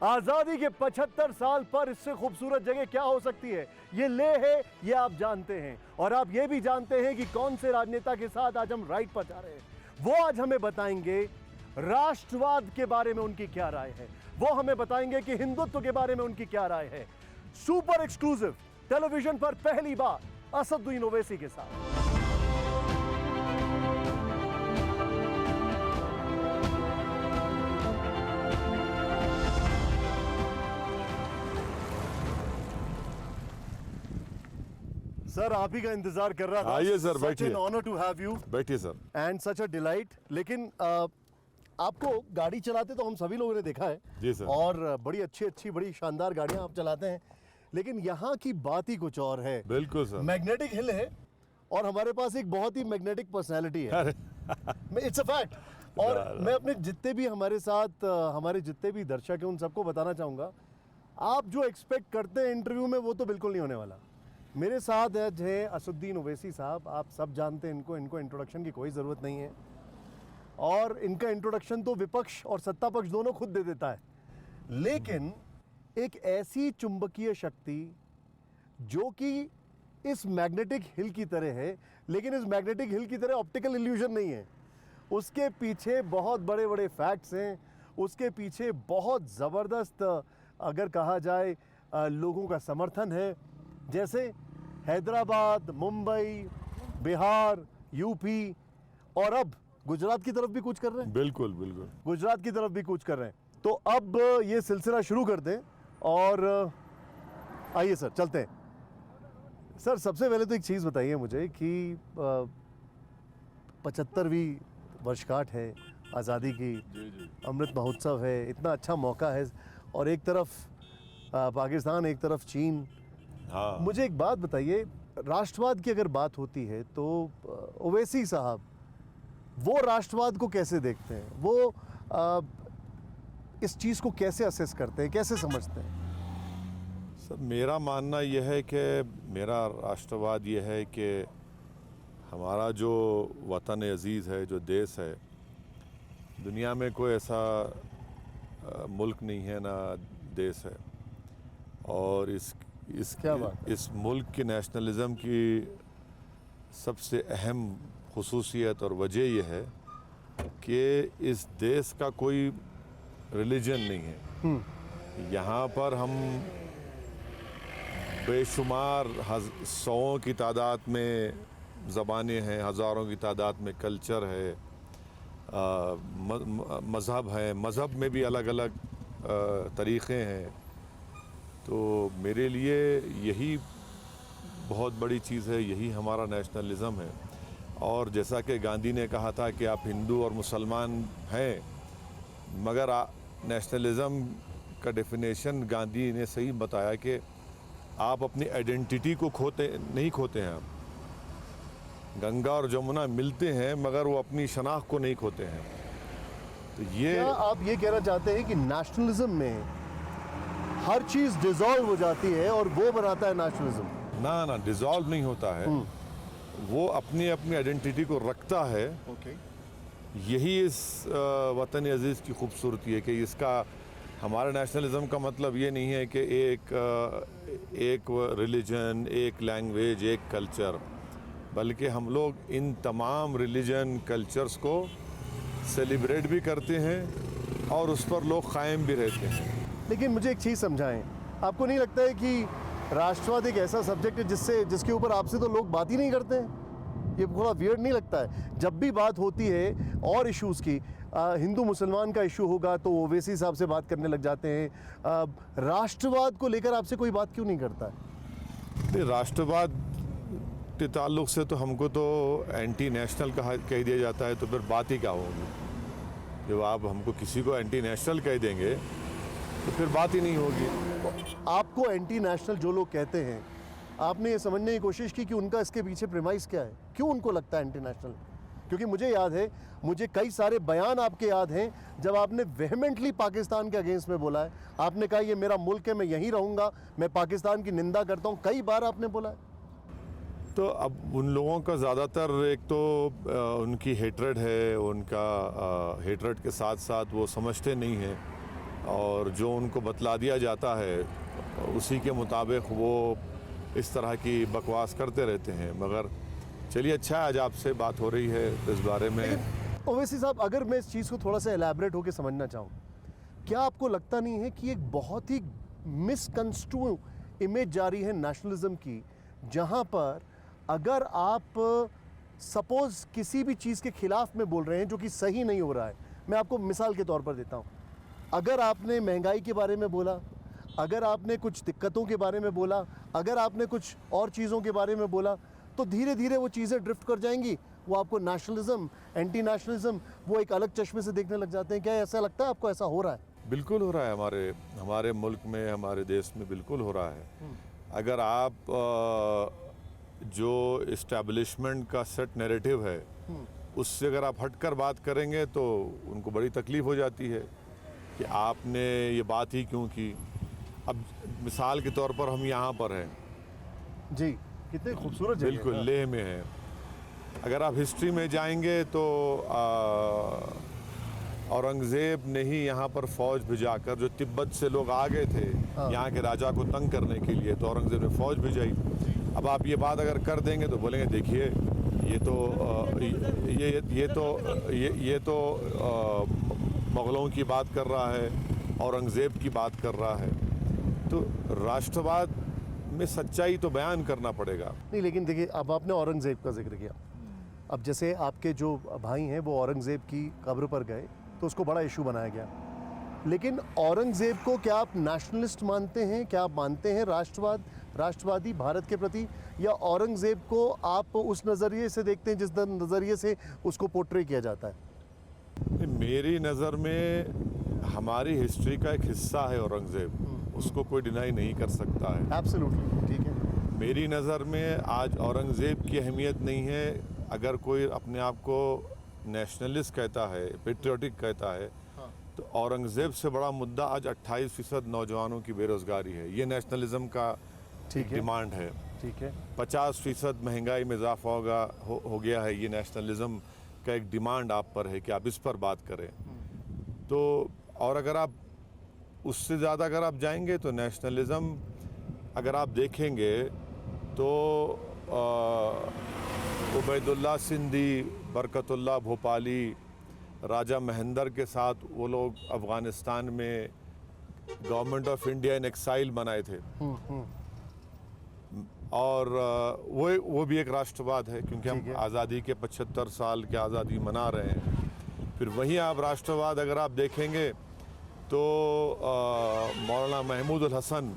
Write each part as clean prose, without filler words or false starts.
आजादी के 75 साल पर इससे खूबसूरत जगह क्या हो सकती है? ये लेह है, ये आप जानते हैं। और आप ये भी जानते हैं कि कौन से राजनेता के साथ आज हम राइड पर जा रहे हैं। वो आज हमें बताएंगे राष्ट्रवाद के बारे में उनकी क्या राय है। वो हमें बताएंगे कि हिंदुत्व के बारे में उनकी क्या राय है। सुपर एक्सक्लूसिव टेलीविजन पर पहली बार असदुद्दीन ओवैसी के साथ। सर, आप ही का इंतजार कर रहा था। आइए सर, बैठिए। Honour to have you. बैठिए sir. And such a delight. लेकिन आपको गाड़ी चलाते तो हम सभी लोगों ने देखा है जी सर। और बड़ी अच्छी बड़ी शानदार गाड़ियां आप चलाते हैं, लेकिन यहाँ की बात ही कुछ और है। बिल्कुल सर। मैग्नेटिक हिल है और हमारे पास एक बहुत ही मैग्नेटिक पर्सनालिटी है। It's a fact. और मैं अपने जितने भी हमारे साथ हमारे जितने भी दर्शक हैं उन सबको बताना चाहूँगा, आप जो एक्सपेक्ट करते हैं इंटरव्यू में वो तो बिल्कुल नहीं होने वाला। मेरे साथ है असदुद्दीन ओवैसी साहब। आप सब जानते हैं इनको इंट्रोडक्शन की कोई ज़रूरत नहीं है और इनका इंट्रोडक्शन तो विपक्ष और सत्ता पक्ष दोनों खुद दे देता है। लेकिन एक ऐसी चुंबकीय शक्ति जो कि इस मैग्नेटिक हिल की तरह है, लेकिन इस मैग्नेटिक हिल की तरह ऑप्टिकल इल्यूजन नहीं है। उसके पीछे बहुत बड़े बड़े फैक्ट्स हैं, उसके पीछे बहुत ज़बरदस्त अगर कहा जाए लोगों का समर्थन है। जैसे हैदराबाद, मुंबई, बिहार, यूपी और अब गुजरात की तरफ भी कूच कर रहे हैं। बिल्कुल बिल्कुल। गुजरात की तरफ भी कूच कर रहे हैं। तो अब ये सिलसिला शुरू कर दें और आइए सर, चलते हैं। सर, सबसे पहले तो एक चीज़ बताइए मुझे कि 75वीं वर्षगांठ है आज़ादी की, अमृत महोत्सव है, इतना अच्छा मौका है और एक तरफ पाकिस्तान, एक तरफ चीन। हाँ। मुझे एक बात बताइए, राष्ट्रवाद की अगर बात होती है तो ओवैसी साहब वो राष्ट्रवाद को कैसे देखते हैं? वो इस चीज़ को कैसे असेस करते हैं, कैसे समझते हैं? सर, मेरा मानना यह है कि मेरा राष्ट्रवाद यह है कि हमारा जो वतन अजीज़ है, जो देश है, दुनिया में कोई ऐसा मुल्क नहीं है, ना देश है। और इस मुल्क की नेशनलिज़म की सबसे अहम खुसूसियत और वजह यह है कि इस देश का कोई रिलीजन नहीं है। यहाँ पर हम बेशुमार सौओं की तादाद में ज़बानें हैं, हज़ारों की तादाद में कल्चर है, मज़हब है, मज़हब में भी अलग अलग तरीक़े हैं। तो मेरे लिए यही बहुत बड़ी चीज़ है, यही हमारा नेशनलिज़म है। और जैसा कि गांधी ने कहा था कि आप हिंदू और मुसलमान हैं, मगर नेशनलिज़म का डेफिनेशन गांधी ने सही बताया कि आप अपनी आइडेंटिटी को नहीं खोते हैं। आप गंगा और जमुना मिलते हैं मगर वो अपनी शनाख्त को नहीं खोते हैं। तो ये क्या आप ये कहना चाहते हैं कि नेशनलिज्म में हर चीज़ डिसॉल्व हो जाती है और वो बनाता है नेशनलिज्म? ना, डिसॉल्व नहीं होता है। वो अपनी आइडेंटिटी को रखता है। यही इस वतन अजीज़ की खूबसूरती है कि इसका हमारा नेशनलिज्म का मतलब ये नहीं है कि एक रिलीजन, एक लैंग्वेज, एक कल्चर, बल्कि हम लोग इन तमाम रिलीजन कल्चर्स को सेलिब्रेट भी करते हैं और उस पर लोग कायम भी रहते हैं। लेकिन मुझे एक चीज़ समझाएं, आपको नहीं लगता है कि राष्ट्रवाद एक ऐसा सब्जेक्ट है जिसके ऊपर आपसे तो लोग बात ही नहीं करते हैं? ये थोड़ा वियर्ड नहीं लगता है? जब भी बात होती है और इश्यूज़ की, हिंदू मुसलमान का इशू होगा तो ओवैसी साहब से बात करने लग जाते हैं। राष्ट्रवाद को लेकर आपसे कोई बात क्यों नहीं करता है? राष्ट्रवाद के ताल्लुक़ से तो हमको तो एंटी नेशनल कह दिया जाता है, तो फिर बात ही क्या होगी? जब आप हमको किसी को एंटी नेशनल कह देंगे तो फिर बात ही नहीं होगी। आपको एंटी नेशनल जो लोग कहते हैं, आपने ये समझने की कोशिश की कि उनका इसके पीछे प्रेमाइस क्या है? क्यों उनको लगता है एंटी नेशनल? क्योंकि मुझे याद है, मुझे कई सारे बयान आपके याद हैं जब आपने वेहमेंटली पाकिस्तान के अगेंस्ट में बोला है। आपने कहा ये मेरा मुल्क है, मैं यहीं रहूँगा, मैं पाकिस्तान की निंदा करता हूँ, कई बार आपने बोला है। तो अब उन लोगों का ज़्यादातर एक तो उनकी हेट्रेड है, उनका हेट्रेड के साथ साथ वो समझते नहीं हैं और जो उनको बतला दिया जाता है उसी के मुताबिक वो इस तरह की बकवास करते रहते हैं। मगर चलिए, अच्छा है आज आपसे बात हो रही है इस बारे में। ओवैसी साहब, अगर मैं इस चीज़ को थोड़ा सा एलैबोरेट होकर समझना चाहूँ, क्या आपको लगता नहीं है कि एक बहुत ही मिसकंस्ट्रू इमेज जारी है नेशनलिज्म की, जहाँ पर अगर आप सपोज किसी भी चीज़ के खिलाफ में बोल रहे हैं जो कि सही नहीं हो रहा है। मैं आपको मिसाल के तौर पर देता हूँ, अगर आपने महंगाई के बारे में बोला, अगर आपने कुछ दिक्कतों के बारे में बोला, अगर आपने कुछ और चीज़ों के बारे में बोला, तो धीरे धीरे वो चीज़ें ड्रिफ्ट कर जाएंगी। वो आपको नेशनलिज्म, एंटी नेशनलिज्म, वो एक अलग चश्मे से देखने लग जाते हैं। क्या ऐसा लगता है आपको, ऐसा हो रहा है? बिल्कुल हो रहा है, हमारे मुल्क में, हमारे देश में बिल्कुल हो रहा है। अगर आप जो इस्टेब्लिशमेंट का सेट नैरेटिव है उससे अगर आप हटकर बात करेंगे तो उनको बड़ी तकलीफ़ हो जाती है कि आपने ये बात ही क्यों की। अब मिसाल के तौर पर हम यहाँ पर हैं जी, कितने खूबसूरत जगह है। बिल्कुल लेह में है। अगर आप हिस्ट्री में जाएंगे तो औरंगज़ेब ने ही यहाँ पर फ़ौज भिजाकर, जो तिब्बत से लोग आ गए थे यहाँ के राजा को तंग करने के लिए, तो औरंगज़ेब ने फ़ौज भिजाई। अब आप ये बात अगर कर देंगे तो बोलेंगे देखिए ये तो मुग़लों की बात कर रहा है, औरंगज़ेब की बात कर रहा है। तो राष्ट्रवाद में सच्चाई तो बयान करना पड़ेगा। नहीं, लेकिन देखिए, अब आपने औरंगज़ेब का जिक्र किया। अब जैसे आपके जो भाई हैं वो औरंगज़ेब की कब्र पर गए तो उसको बड़ा इशू बनाया गया, लेकिन औरंगज़ेब को क्या आप नेशनलिस्ट मानते हैं? क्या आप मानते हैं राष्ट्रवादी भारत के प्रति, या औरंगज़ेब को आप उस नज़रिए से देखते हैं जिस नज़रिए से उसको पोर्ट्रे किया जाता है? मेरी नज़र में हमारी हिस्ट्री का एक हिस्सा है औरंगज़ेब, उसको कोई डिनाई नहीं कर सकता है। एब्सोल्युटली, ठीक है। मेरी नज़र में आज औरंगज़ेब की अहमियत नहीं है। अगर कोई अपने आप को नेशनलिस्ट कहता है, पेट्रियोटिक कहता है, तो औरंगज़ेब से बड़ा मुद्दा आज 28% नौजवानों की बेरोज़गारी है। ये नेशनलिज्म का डिमांड है। ठीक है। 50% महंगाई में इजाफा हो गया है। ये नेशनलिज्म का एक डिमांड आप पर है कि आप इस पर बात करें। तो और अगर आप उससे ज़्यादा अगर आप जाएंगे तो नेशनलिज्म अगर आप देखेंगे तो उबैदुल्ला सिंधी, बरकतुल्ला भोपाली, राजा महेंद्र के साथ वो लोग अफ़गानिस्तान में government of India in exile बनाए थे। और वो भी एक राष्ट्रवाद है, क्योंकि हम आज़ादी के 75 साल की आज़ादी मना रहे हैं। फिर वहीं आप राष्ट्रवाद अगर आप देखेंगे तो मौलाना महमूद उल हसन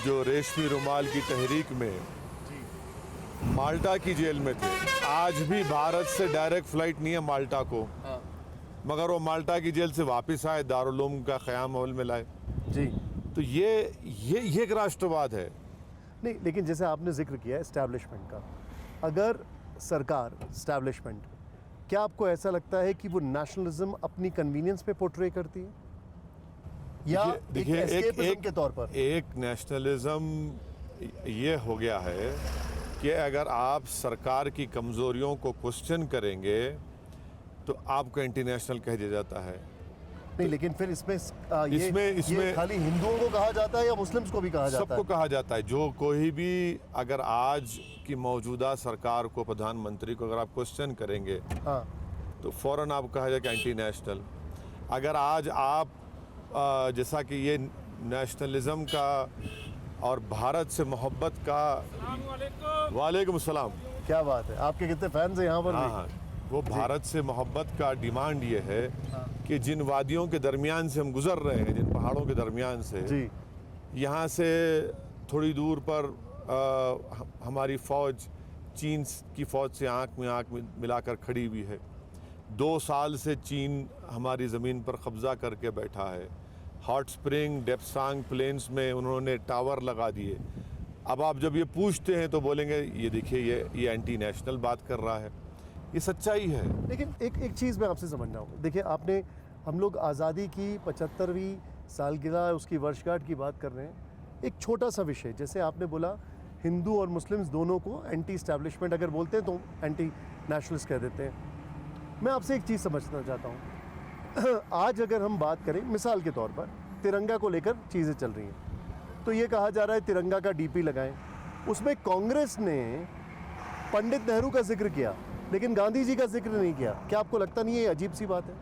जो रेशमी रुमाल की तहरीक में माल्टा की जेल में थे, आज भी भारत से डायरेक्ट फ़्लाइट नहीं है माल्टा को, मगर वो माल्टा की जेल से वापस आए, दारुल उलूम का क़याम अमल में लाए। जी, तो ये एक राष्ट्रवाद है। नहीं, लेकिन जैसे आपने जिक्र किया इस्टेब्लिशमेंट का, अगर सरकार इस्टेब्लिशमेंट, क्या आपको ऐसा लगता है कि वो नेशनलिज्म अपनी कन्वीनियंस पे पोर्ट्रे करती है, या देखिए एस्केपिज्म के तौर पर? एक नेशनलिज्म ये हो गया है कि अगर आप सरकार की कमज़ोरियों को क्वेश्चन करेंगे तो आपको एंटी नेशनल कह दिया जाता है। नहीं, लेकिन फिर इसमें इसमें खाली हिंदुओं को कहा जाता है या मुस्लिम्स को भी कहा जाता है? सबको कहा जाता है। जो कोई भी अगर आज की मौजूदा सरकार को, प्रधानमंत्री को अगर आप क्वेश्चन करेंगे तो फ़ौरन आपको कहा जाएगा एंटी नेशनल। अगर आज आप जैसा कि ये नेशनलिज्म का और भारत से मोहब्बत का, वालेकुम सलाम, क्या बात है, आपके कितने फैंस हैं यहाँ पर? हाँ, वो भारत से मोहब्बत का डिमांड ये है कि जिन वादियों के दरमियान से हम गुजर रहे हैं, जिन पहाड़ों के दरमियान से, यहाँ से थोड़ी दूर पर हमारी फ़ौज चीन की फ़ौज से आँख में आँख मिलाकर खड़ी हुई है। 2 साल से चीन हमारी ज़मीन पर कब्ज़ा करके बैठा है। हॉट स्प्रिंग, डेप्सांग प्लेन्स में उन्होंने टावर लगा दिए। अब आप जब ये पूछते हैं तो बोलेंगे ये देखिए ये एंटी नेशनल बात कर रहा है। ये सच्चाई है। लेकिन एक चीज़ मैं आपसे समझना हूँ, देखिए आपने, हम लोग आज़ादी की 75वीं सालगिरह, उसकी वर्षगांठ की बात कर रहे हैं। एक छोटा सा विषय, जैसे आपने बोला हिंदू और मुस्लिम्स दोनों को एंटी इस्टेब्लिशमेंट अगर बोलते हैं तो एंटी नेशनलिस्ट कह देते हैं। मैं आपसे एक चीज़ समझना चाहता हूँ, आज अगर हम बात करें मिसाल के तौर पर तिरंगा को लेकर चीज़ें चल रही हैं, तो ये कहा जा रहा है तिरंगा का डीपी लगाएं। उसमें कांग्रेस ने पंडित नेहरू का जिक्र किया लेकिन गांधी जी का जिक्र नहीं किया। क्या आपको लगता नहीं है ये अजीब सी बात है?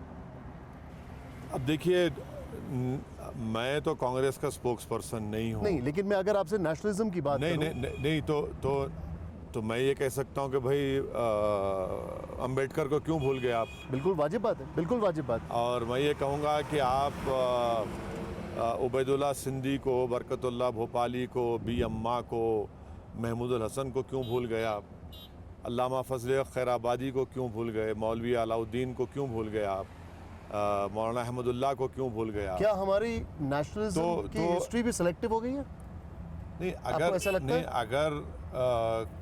अब देखिए, मैं तो कांग्रेस का स्पोक्स पर्सन नहीं हूँ। नहीं, लेकिन मैं अगर आपसे नेशनलिज्म की बात नहीं करूं, नहीं नहीं, नहीं तो मैं ये कह सकता हूँ कि भाई अंबेडकर को क्यों भूल गए आप। बिल्कुल वाजिब बात है, बिल्कुल वाजिब बात है। और मैं ये कहूँगा कि आप उबैदुल्ला सिंधी को, बरकतुल्लाह भोपाली को, बी अम्मा को, महमूद हसन को क्यों भूल गए आप? अल्लामा फजल खैराबादी को क्यों भूल गए? मौलवी अलाउद्दीन को क्यों भूल गए आप? मौलाना अहमदुल्लाह को क्यों भूल गए आप? क्या हमारी नेशनलिज्म की हिस्ट्री भी सिलेक्टिव हो गई है? नहीं, आपको ऐसा लगता है? अगर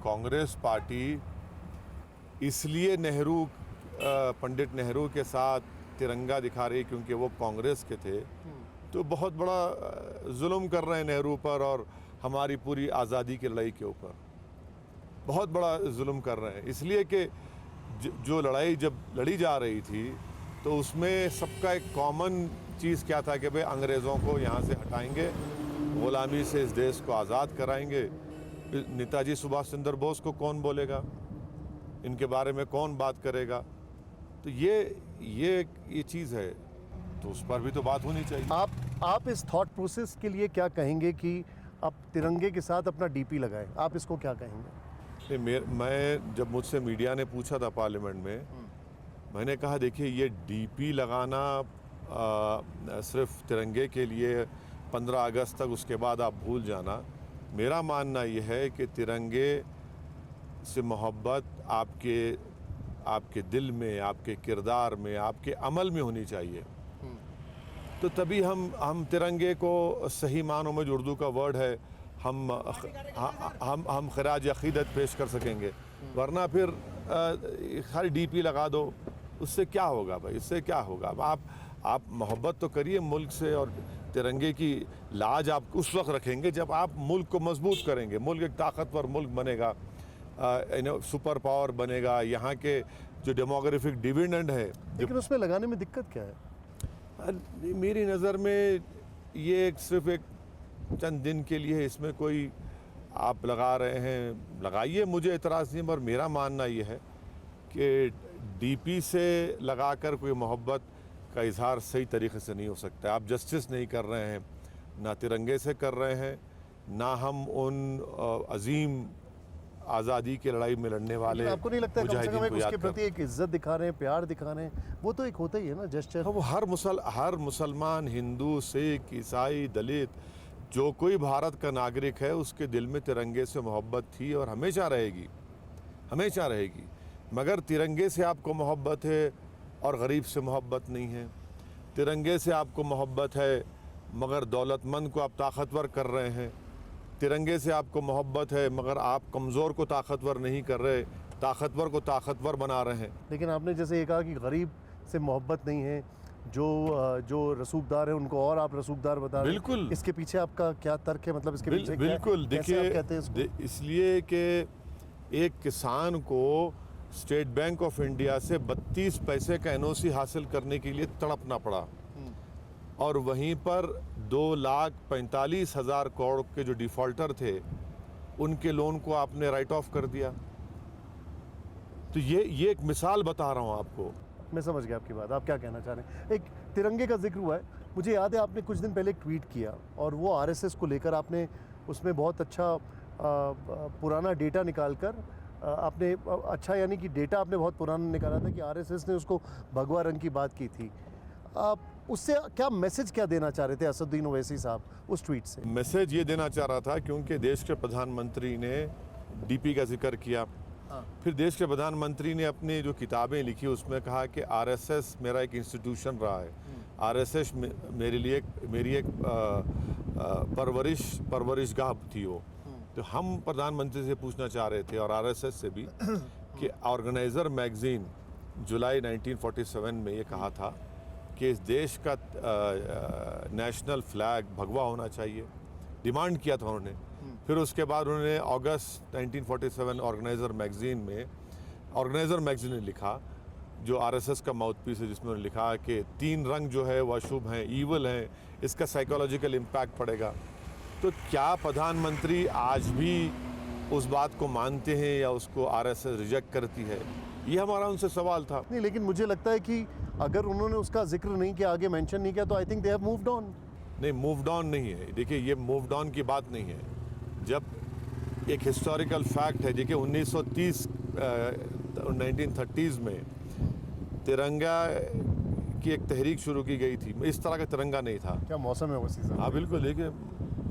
कांग्रेस पार्टी इसलिए पंडित नेहरू के साथ तिरंगा दिखा रही क्योंकि वो कांग्रेस के थे, तो बहुत बड़ा जुल्म कर रहे हैं नेहरू पर और हमारी पूरी आज़ादी की लड़ाई के ऊपर बहुत बड़ा जुल्म कर रहे हैं। इसलिए कि जो लड़ाई जब लड़ी जा रही थी तो उसमें सबका एक कॉमन चीज़ क्या था कि भाई अंग्रेज़ों को यहाँ से हटाएंगे, ग़ुलामी से इस देश को आज़ाद कराएंगे। नेताजी सुभाष चंद्र बोस को कौन बोलेगा? इनके बारे में कौन बात करेगा? तो ये चीज़ है, तो उस पर भी तो बात होनी चाहिए। आप इस थॉट प्रोसेस के लिए क्या कहेंगे कि आप तिरंगे के साथ अपना डीपी लगाएं? आप इसको क्या कहेंगे? मैं जब मुझसे मीडिया ने पूछा था पार्लियामेंट में, मैंने कहा देखिए ये डीपी लगाना सिर्फ तिरंगे के लिए 15 अगस्त तक, उसके बाद आप भूल जाना। मेरा मानना यह है कि तिरंगे से मोहब्बत आपके दिल में, आपके किरदार में, आपके अमल में होनी चाहिए। तो तभी हम तिरंगे को सही मानों में, जो उर्दू का वर्ड है, हम खराज अक़ीदत पेश कर सकेंगे। वरना फिर खाली डीपी लगा दो, उससे क्या होगा भाई? इससे क्या होगा? आप मोहब्बत तो करिए मुल्क से, और तिरंगे की लाज आप उस वक्त रखेंगे जब आप मुल्क को मजबूत करेंगे। मुल्क एक ताकतवर मुल्क बनेगा, सुपर पावर बनेगा। यहाँ के जो डेमोग्राफिक डिविडेंड है, लेकिन उसमें लगाने में दिक्कत क्या है? मेरी नज़र में ये सिर्फ एक चंद दिन के लिए, इसमें कोई आप लगा रहे हैं, लगाइए, मुझे एतराज़ नहीं। पर मेरा मानना ये है कि डीपी से लगाकर कोई मोहब्बत का इजहार सही तरीके से नहीं हो सकता। आप जस्टिस नहीं कर रहे हैं, ना तिरंगे से कर रहे हैं, ना हम उन अजीम आज़ादी की लड़ाई में लड़ने वाले। आपको नहीं लगता है कम से कम उसके प्रति एक इज्जत दिखा रहे हैं, प्यार दिखा रहे हैं? वो तो एक होता ही है ना जेस्चर। वो हर मुसलमान, हिंदू, सिख, ईसाई, दलित, जो कोई भारत का नागरिक है, उसके दिल में तिरंगे से मोहब्बत थी और हमेशा रहेगी, हमेशा रहेगी। मगर तिरंगे से आपको मोहब्बत है और गरीब से मोहब्बत नहीं है। तिरंगे से आपको मोहब्बत है मगर दौलतमंद को आप ताकतवर कर रहे हैं। तिरंगे से आपको मोहब्बत है मगर आप कमज़ोर को ताकतवर नहीं कर रहे, ताकतवर को ताकतवर बना रहे हैं। लेकिन आपने जैसे ये कहा कि गरीब से मोहब्बत नहीं है, जो रसूखदार है उनको और आप रसूखदार बता रहे हैं। बिल्कुल। इसके पीछे आपका क्या तर्क है? मतलब इसके पीछे बिल्कुल, देखिए, इसलिए कि एक किसान को स्टेट बैंक ऑफ इंडिया से 32 पैसे का NOC हासिल करने के लिए तड़पना पड़ा, और वहीं पर 2,45,000 करोड़ के जो डिफ़ॉल्टर थे उनके लोन को आपने राइट ऑफ कर दिया। तो ये एक मिसाल बता रहा हूँ आपको। मैं समझ गया आपकी बात, आप क्या कहना चाह रहे हैं। एक तिरंगे का जिक्र हुआ है, मुझे याद है आपने कुछ दिन पहले एक ट्वीट किया और वो RSS को लेकर आपने उसमें बहुत अच्छा पुराना डेटा निकाल कर आपने अच्छा, यानी कि डेटा आपने बहुत पुराना निकाला था कि RSS ने उसको भगवा रंग की बात की थी। आप उससे क्या मैसेज क्या देना चाह रहे थे असदुद्दीन ओवैसी साहब उस ट्वीट से? मैसेज ये देना चाह रहा था क्योंकि देश के प्रधानमंत्री ने DP का जिक्र किया। फिर देश के प्रधानमंत्री ने अपनी जो किताबें लिखी उसमें कहा कि RSS मेरा एक इंस्टीट्यूशन रहा है। RSS मेरी एक परवरिशगाह थी वो। तो हम प्रधानमंत्री से पूछना चाह रहे थे और RSS से भी कि ऑर्गेनाइज़र मैगज़ीन जुलाई 1947 में ये कहा था कि इस देश का नेशनल फ्लैग भगवा होना चाहिए, डिमांड किया था उन्होंने। फिर उसके बाद उन्होंने अगस्त 1947 ऑर्गेनाइज़र मैगज़ीन ने लिखा जो आरएसएस का माउथपीस है, जिसमें उन्होंने लिखा है कि 3 रंग जो है वह अशुभ हैं, ईवल हैं, इसका साइकोलॉजिकल इम्पैक्ट पड़ेगा। तो क्या प्रधानमंत्री आज भी उस बात को मानते हैं या उसको आरएसएस रिजेक्ट करती है? ये हमारा उनसे सवाल था। नहीं, लेकिन मुझे लगता है कि अगर उन्होंने उसका जिक्र नहीं किया, आगे मेंशन नहीं किया, तो I think they have moved on. नहीं, मूव्ड ऑन नहीं है। देखिए, ये मूव्ड ऑन की बात नहीं है। जब एक हिस्टोरिकल फैक्ट है, देखिए 1930 1930s में तिरंगा की एक तहरीक शुरू की गई थी। इस तरह का तिरंगा नहीं था। क्या मौसम है वो सीजन? हाँ बिल्कुल, देखिए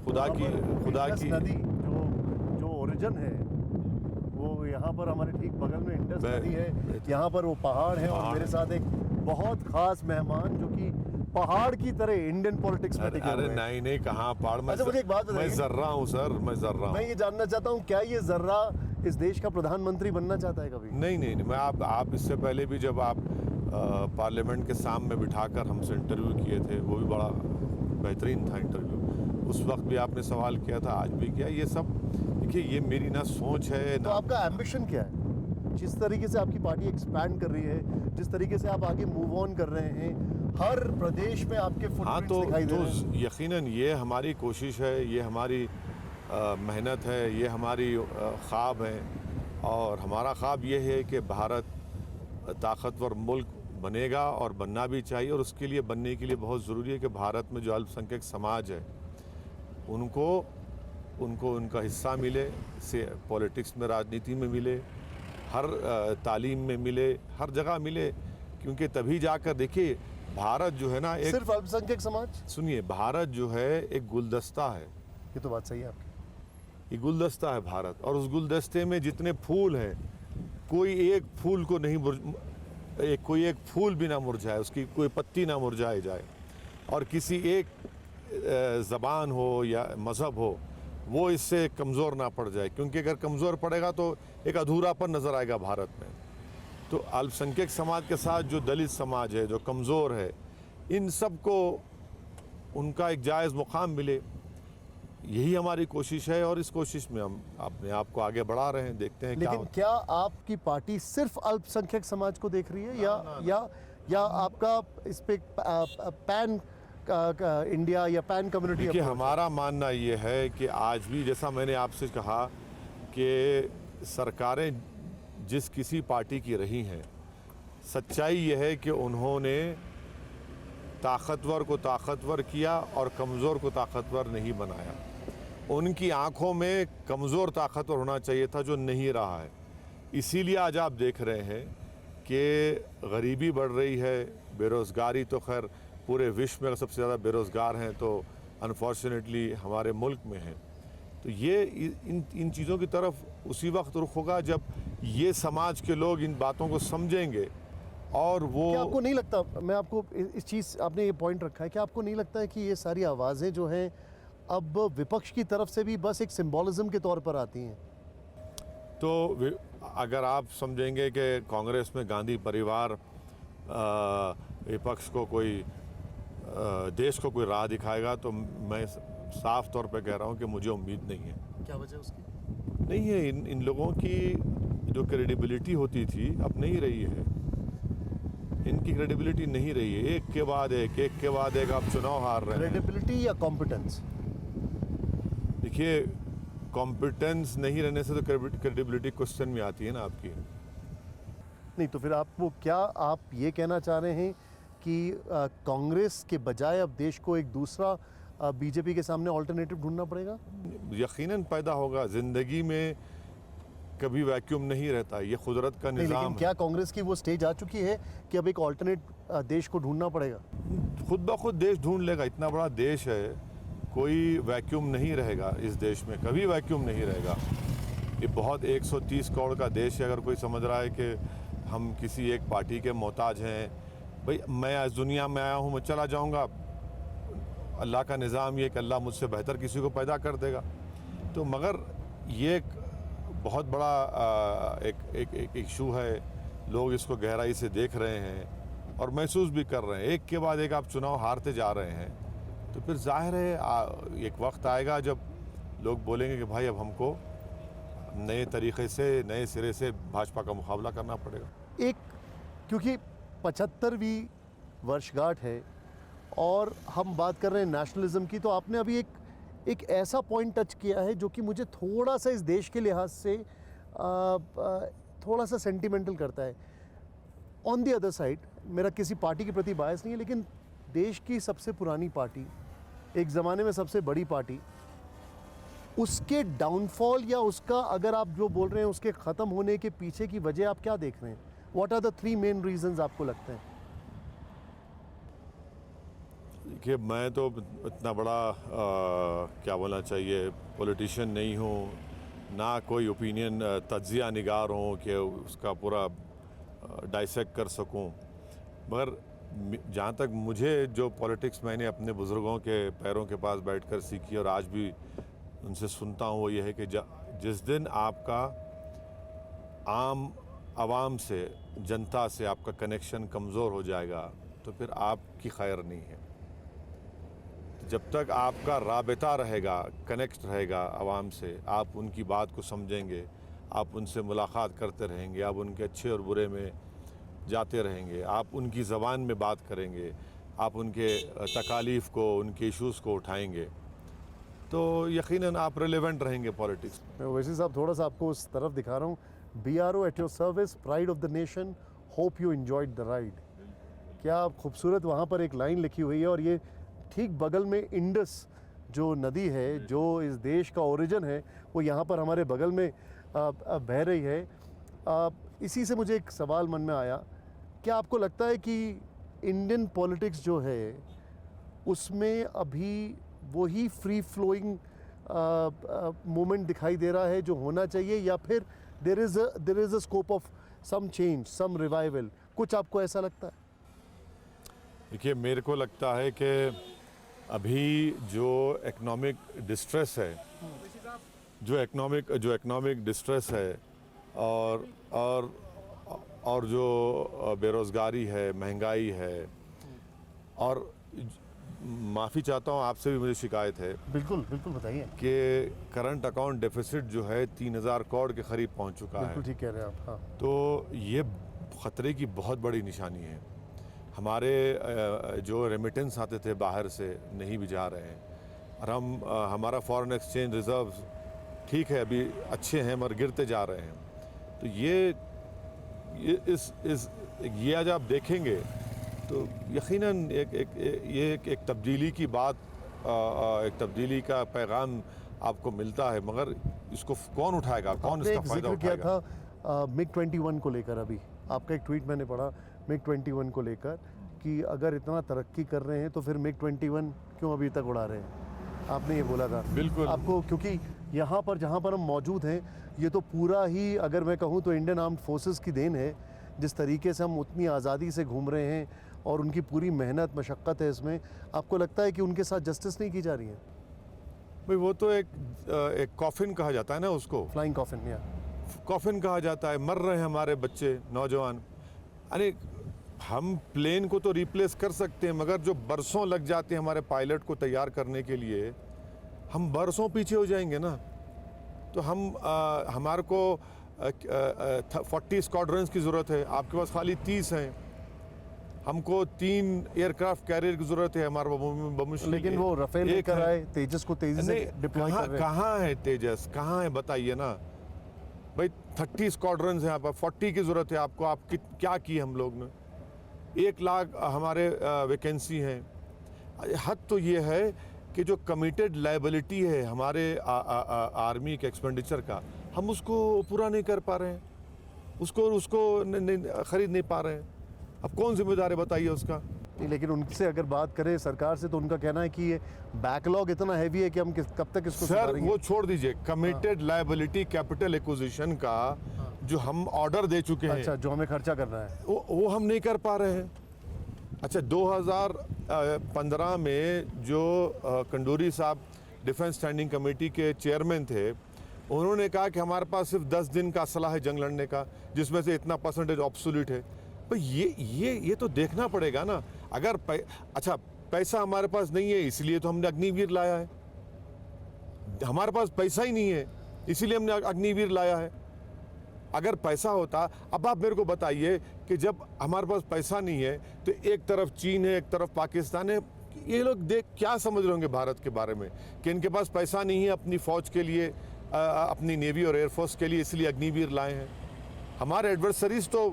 खुदा की नदी जो ओरिजिन है वो यहाँ पर हमारे ठीक बगल में इंडस नदी है, यहाँ पर वो पहाड़ है, और मेरे साथ एक बहुत खास मेहमान जो कि पहाड़ की तरह इंडियन पॉलिटिक्स में टिके हुए हैं। अरे नहीं, कहाँ पहाड़ में। अच्छा, मुझे एक बात बताइए। मैं जर्रा हूँ सर, मैं जर्रा हूँ। मैं ये जानना चाहता हूँ, क्या ये जर्रा इस देश का प्रधानमंत्री बनना चाहता है कभी? नहीं, मैं आप इससे पहले भी जब आप पार्लियामेंट के सामने बिठाकर हमसे इंटरव्यू किए थे, वो भी बड़ा बेहतरीन था इंटरव्यू। उस वक्त भी आपने सवाल किया था, आज भी किया। ये सब देखिए, ये मेरी ना सोच है तो ना। आपका एम्बिशन क्या है? जिस तरीके से आपकी पार्टी एक्सपैंड कर रही है, जिस तरीके से आप आगे मूव ऑन कर रहे हैं, हर प्रदेश में आपके हाँ, फुटप्रिंट्स दिखाई दे रहे हैं। यकीनन ये हमारी कोशिश है, ये हमारी मेहनत है, ये हमारी ख्वाब है। और हमारा ख्वाब ये है कि भारत ताकतवर मुल्क बनेगा, और बनना भी चाहिए। और उसके लिए, बनने के लिए बहुत ज़रूरी है कि भारत में जो अल्पसंख्यक समाज है उनको उनका हिस्सा मिले, से पॉलिटिक्स में, राजनीति में मिले, हर तालीम में मिले, हर जगह मिले। क्योंकि तभी जाकर देखिए, भारत जो है ना, एक सिर्फ अल्पसंख्यक समाज? सुनिए, भारत जो है एक गुलदस्ता है। ये तो बात सही है आपकी। ये गुलदस्ता है भारत, और उस गुलदस्ते में जितने फूल हैं, कोई एक फूल को नहीं कोई एक फूल भी ना मुरझाए, उसकी कोई पत्ती ना मुरझाए जाए। और किसी एक ज़बान हो या मज़हब हो, वो इससे कमज़ोर ना पड़ जाए। क्योंकि अगर कमज़ोर पड़ेगा तो एक अधूरापन नज़र आएगा भारत में। तो अल्पसंख्यक समाज के साथ जो दलित समाज है, जो कमज़ोर है, इन सब को उनका एक जायज़ मुकाम मिले, यही हमारी कोशिश है। और इस कोशिश में हम अपने आप को आगे बढ़ा रहे हैं। देखते हैं लेकिन क्या आपकी पार्टी सिर्फ अल्पसंख्यक समाज को देख रही है, या आपका इस पे पैन इंडिया या पैन कम्युनिटी? देखिए, हमारा मानना ये है कि आज भी, जैसा मैंने आपसे कहा कि सरकारें जिस किसी पार्टी की रही हैं, सच्चाई ये है कि उन्होंने ताकतवर को ताकतवर किया और कमज़ोर को ताकतवर नहीं बनाया। उनकी आंखों में कमज़ोर ताकतवर होना चाहिए था, जो नहीं रहा है। इसीलिए आज आप देख रहे हैं कि गरीबी बढ़ रही है, बेरोज़गारी तो खैर पूरे विश्व में सबसे ज़्यादा बेरोज़गार हैं तो अनफॉर्चुनेटली हमारे मुल्क में हैं। तो ये इन चीज़ों की तरफ उसी वक्त रुख होगा जब ये समाज के लोग इन बातों को समझेंगे। और वो, क्या आपको नहीं लगता, मैं आपको इस चीज़, आपने ये पॉइंट रखा है, कि आपको नहीं लगता है कि ये सारी आवाज़ें जो हैं अब विपक्ष की तरफ से भी बस एक सिंबॉलिज्म के तौर पर आती हैं? तो अगर आप समझेंगे कि कांग्रेस में गांधी परिवार विपक्ष को कोई देश को कोई राह दिखाएगा, तो मैं साफ तौर पे कह रहा हूँ कि मुझे उम्मीद नहीं है। क्या वजह उसकी? नहीं है, इन लोगों की जो क्रेडिबिलिटी होती थी अब नहीं रही है। इनकी क्रेडिबिलिटी नहीं रही है। एक के बाद एक आप चुनाव हार रहे हैं। क्रेडिबिलिटी या कॉम्पिटेंस? देखिए, कॉम्पिटेंस नहीं रहने से तो क्रेडिबिलिटी क्वेश्चन में आती है ना आपकी। नहीं, तो फिर आपको, क्या आप ये कहना चाह रहे हैं कि कांग्रेस के बजाय अब देश को एक दूसरा बीजेपी के सामने ऑल्टरनेटिव ढूंढना पड़ेगा? यकीनन पैदा होगा। ज़िंदगी में कभी वैक्यूम नहीं रहता, ये कुदरत का निज़ाम लेकिन है। क्या कांग्रेस की वो स्टेज आ चुकी है कि अब एक ऑल्टरनेट देश को ढूंढना पड़ेगा? खुद ब खुद देश ढूंढ लेगा। इतना बड़ा देश है, कोई वैक्यूम नहीं रहेगा इस देश में, कभी वैक्यूम नहीं रहेगा। ये बहुत 130 करोड़ का देश है। अगर कोई समझ रहा है कि हम किसी एक पार्टी के मोहताज हैं, भाई मैं इस दुनिया में आया हूँ, मैं चला जाऊँगा, अल्लाह का निज़ाम ये कि अल्लाह मुझसे बेहतर किसी को पैदा कर देगा। तो मगर ये एक बहुत बड़ा एक इशू है। लोग इसको गहराई से देख रहे हैं और महसूस भी कर रहे हैं। एक के बाद एक आप चुनाव हारते जा रहे हैं, तो फिर जाहिर है एक वक्त आएगा जब लोग बोलेंगे कि भाई अब हमको नए तरीक़े से, नए सिरे से भाजपा का मुकाबला करना पड़ेगा। एक क्योंकि 75वीं वर्षगांठ है और हम बात कर रहे हैं नेशनलिज्म की, तो आपने अभी एक ऐसा पॉइंट टच किया है जो कि मुझे थोड़ा सा इस देश के लिहाज से थोड़ा सा सेंटिमेंटल करता है। ऑन द अदर साइड, मेरा किसी पार्टी के प्रति बायस नहीं है, लेकिन देश की सबसे पुरानी पार्टी, एक ज़माने में सबसे बड़ी पार्टी, उसके डाउनफॉल या उसका, अगर आप जो बोल रहे हैं उसके ख़त्म होने के पीछे की वजह आप क्या देख रहे हैं? What are the 3 main reasons आपको लगते हैं? देखिए, मैं तो इतना बड़ा क्या बोलना चाहिए, पॉलिटिशियन नहीं हूँ, ना कोई ओपिनियन तज्जिया निगार हूँ कि उसका पूरा डाइसेक्ट कर सकूँ। मगर जहाँ तक मुझे जो पॉलिटिक्स मैंने अपने बुज़ुर्गों के पैरों के पास बैठकर सीखी और आज भी उनसे सुनता हूँ, वो ये है कि जिस दिन आपका आम आवाम से, जनता से आपका कनेक्शन कमज़ोर हो जाएगा तो फिर आपकी खैर नहीं है। जब तक आपका राबता रहेगा, कनेक्ट रहेगा आवाम से, आप उनकी बात को समझेंगे, आप उनसे मुलाकात करते रहेंगे, आप उनके अच्छे और बुरे में जाते रहेंगे, आप उनकी ज़बान में बात करेंगे, आप उनके तकालीफ़ को, उनके इश्यूज़ को उठाएंगे, तो यकीनन आप रिलेवेंट रहेंगे पॉलिटिक्स में। मैं वैसे साहब थोड़ा सा आपको उस तरफ दिखा रहा हूँ, BRO at your service, pride of the nation, hope you enjoyed the ride. क्या खूबसूरत वहाँ पर एक लाइन लिखी हुई है, और ये ठीक बगल में इंडस जो नदी है, जो इस देश का ओरिजिन है, वो यहाँ पर हमारे बगल में बह रही है। इसी से मुझे एक सवाल मन में आया, क्या आपको लगता है कि इंडियन पॉलिटिक्स जो है उसमें अभी वही फ्री फ्लोइंग मूवमेंट दिखाई दे रहा है जो होना चाहिए, या फिर there is a scope of some change, some revival? कुछ आपको ऐसा लगता है? देखिए, मेरे को लगता है कि अभी जो इकोनॉमिक डिस्ट्रेस है, जो इकोनॉमिक डिस्ट्रेस है और जो बेरोज़गारी है, महंगाई है, और माफ़ी चाहता हूँ आपसे भी मुझे शिकायत है, बिल्कुल बिल्कुल बताइए। कि करंट अकाउंट डेफिसिट जो है 3000 करोड़ के करीब पहुँच चुका है। बिल्कुल ठीक कह रहे हैं आप। हाँ, तो ये ख़तरे की बहुत बड़ी निशानी है। हमारे जो रेमिटेंस आते थे बाहर से नहीं भी जा रहे हैं, और हमारा फॉरेन एक्सचेंज रिजर्व ठीक है, अभी अच्छे हैं, मगर गिरते जा रहे हैं। तो ये आज आप देखेंगे तो यकीनन एक तब्दीली की बात, एक तब्दीली का पैगाम आपको मिलता है, मगर इसको कौन उठाएगा, कौन इसका फ़ायदा जिक्र किया उठाएगा? था MiG-21 को लेकर, अभी आपका एक ट्वीट मैंने पढ़ा MiG-21 को लेकर, कि अगर इतना तरक्की कर रहे हैं तो फिर MiG-21 क्यों अभी तक उड़ा रहे हैं? आपने ये बोला था। बिल्कुल। आपको, क्योंकि यहाँ पर जहाँ पर हम मौजूद हैं, ये तो पूरा ही, अगर मैं कहूँ तो इंडियन आर्म्ड फोर्सेस की देन है। जिस तरीके से हम उतनी आज़ादी से घूम रहे हैं और उनकी पूरी मेहनत मशक्क़त है इसमें, आपको लगता है कि उनके साथ जस्टिस नहीं की जा रही है? भाई, वो तो एक कॉफिन कहा जाता है ना उसको, फ्लाइंग कॉफिन, या कॉफिन कहा जाता है। मर रहे हैं हमारे बच्चे, नौजवान। अरे, हम प्लेन को तो रिप्लेस कर सकते हैं, मगर जो बरसों लग जाते हैं हमारे पायलट को तैयार करने के लिए, हम बरसों पीछे हो जाएंगे ना। तो हमारे को 40 स्क्वाड्रंस की ज़रूरत है, आपके पास खाली 30 हैं। हमको 3 एयरक्राफ्ट कैरियर की ज़रूरत है, हमारे बमुश्किल। लेकिन वो राफेल लेकर आए, तेजस को तेजी से डिप्लॉय कर रहे हैं। कहाँ है तेजस, कहाँ है बताइए ना भाई। 30 स्क्वाड्रंस हैं, यहाँ पर 40 की ज़रूरत है आपको। आप क्या किए हम लोग ने? 1 लाख हमारे वैकेंसी हैं। हद तो ये है कि जो कमिटेड लायबिलिटी है हमारे आर्मी के एक्सपेंडिचर का, हम उसको पूरा नहीं कर पा रहे हैं, उसको ख़रीद नहीं पा रहे हैं। अब कौन जिम्मेदार है बताइए उसका? नहीं, लेकिन उनसे अगर बात करें सरकार से, तो उनका कहना है कि ये बैकलॉग इतना हैवी है कि हम कब तक इसको सर, सुधारेंगे? वो छोड़ दीजिए, कमिटेड लायबिलिटी कैपिटल एक्विजिशन का जो हम ऑर्डर दे चुके हैं, अच्छा, जो हमें खर्चा करना है, वो हम नहीं कर पा रहे हैं। अच्छा, 2015 में जो कंडूरी साहब डिफेंस स्टैंडिंग कमेटी के चेयरमैन थे, उन्होंने कहा कि हमारे पास सिर्फ 10 दिन का असला है जंग लड़ने का, जिसमें से इतना परसेंटेज ऑब्सोल्यूट है। पर ये तो देखना पड़ेगा ना। अगर अच्छा, पैसा हमारे पास नहीं है, इसलिए तो हमने अग्निवीर लाया है। हमारे पास पैसा ही नहीं है, इसीलिए हमने अग्निवीर लाया है। अगर पैसा होता, अब आप मेरे को बताइए कि जब हमारे पास पैसा नहीं है तो एक तरफ चीन है, एक तरफ पाकिस्तान है, ये लोग देख क्या समझ रहे होंगे भारत के बारे में कि इनके पास पैसा नहीं है अपनी फ़ौज के लिए, अपनी नेवी और एयरफोर्स के लिए, इसलिए अग्निवीर लाए हैं। हमारे एडवर्सरीज तो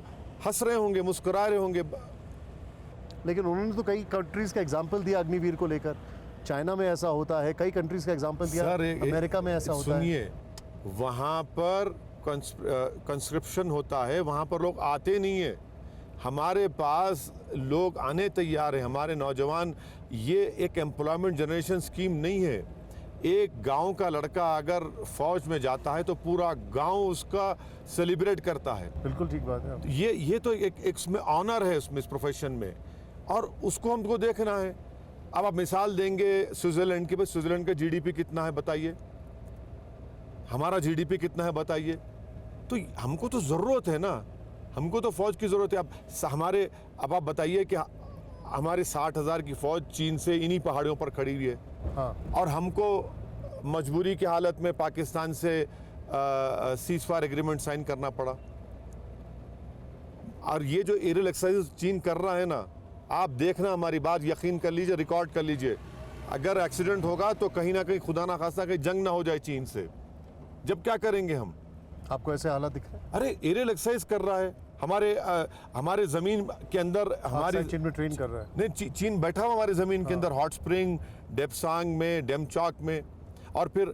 हंस रहे होंगे, मुस्कुरा रहे होंगे। लेकिन उन्होंने तो कई कंट्रीज़ का एग्जाम्पल दिया अग्निवीर को लेकर। चाइना में ऐसा होता है, कई कंट्रीज़ का एग्जाम्पल दिया, अमेरिका में ऐसा होता है। सुनिए, वहाँ पर कंस्क्रिप्शन होता है, वहाँ पर लोग आते नहीं है। हमारे पास लोग आने तैयार हैं, हमारे नौजवान। ये एक एम्प्लॉयमेंट जनरेशन स्कीम नहीं है। एक गांव का लड़का अगर फौज में जाता है तो पूरा गांव उसका सेलिब्रेट करता है। बिल्कुल ठीक बात है। ये तो एक इसमें ऑनर है उसमें, इस प्रोफेशन में, और उसको हमको देखना है। अब आप मिसाल देंगे स्विट्ज़रलैंड की, बस स्विट्ज़रलैंड का जीडीपी कितना है बताइए, हमारा जीडीपी कितना है बताइए। तो हमको तो ज़रूरत है ना, हमको तो फ़ौज की ज़रूरत है। अब आप बताइए कि हमारे 60,000 की फ़ौज चीन से इन्हीं पहाड़ियों पर खड़ी हुई है। हाँ। और हमको मजबूरी की हालत में पाकिस्तान से सीज़ फायर एग्रीमेंट साइन करना पड़ा। और ये जो एरियल एक्सरसाइज चीन कर रहा है ना, आप देखना, हमारी बात यकीन कर लीजिए, रिकॉर्ड कर लीजिए। अगर एक्सीडेंट होगा तो कहीं ना कहीं, खुदा ना खास्ता, कहीं जंग ना हो जाए चीन से, जब क्या करेंगे हम? आपको ऐसे हालात दिख रहे हैं? अरे एरियल एक्सरसाइज कर रहा है हमारे ज़मीन के अंदर, हमारी चीन में ट्रेन कर रहा है। नहीं, चीन बैठा हुआ हमारी ज़मीन के अंदर, हॉट स्प्रिंग, डेपसांग में, डेमचौक में। और फिर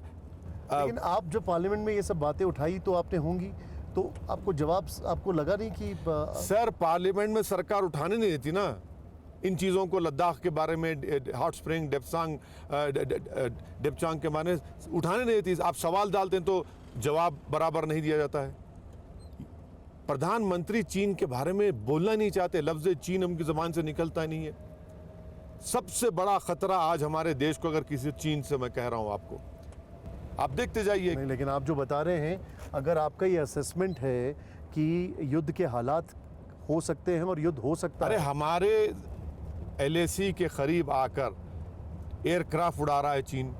लेकिन आप जब पार्लियामेंट में ये सब बातें उठाई तो आपने होंगी, तो आपको जवाब आपको लगा नहीं कि सर, पार्लियामेंट में सरकार उठाने नहीं देती ना इन चीज़ों को। लद्दाख के बारे में, हॉट स्प्रिंग, डेपचांग के बारे में उठाने नहीं देती। आप सवाल डालते हैं तो जवाब बराबर नहीं दिया जाता है। प्रधानमंत्री चीन के बारे में बोलना नहीं चाहते, लफ्ज़ चीन उनकी ज़बान से निकलता नहीं है। सबसे बड़ा खतरा आज हमारे देश को, अगर किसी चीन से, मैं कह रहा हूँ आपको, आप देखते जाइए। नहीं, लेकिन आप जो बता रहे हैं, अगर आपका ये असेसमेंट है कि युद्ध के हालात हो सकते हैं और युद्ध हो सकता है। अरे हमारे LAC के करीब आकर एयरक्राफ्ट उड़ा रहा है चीन।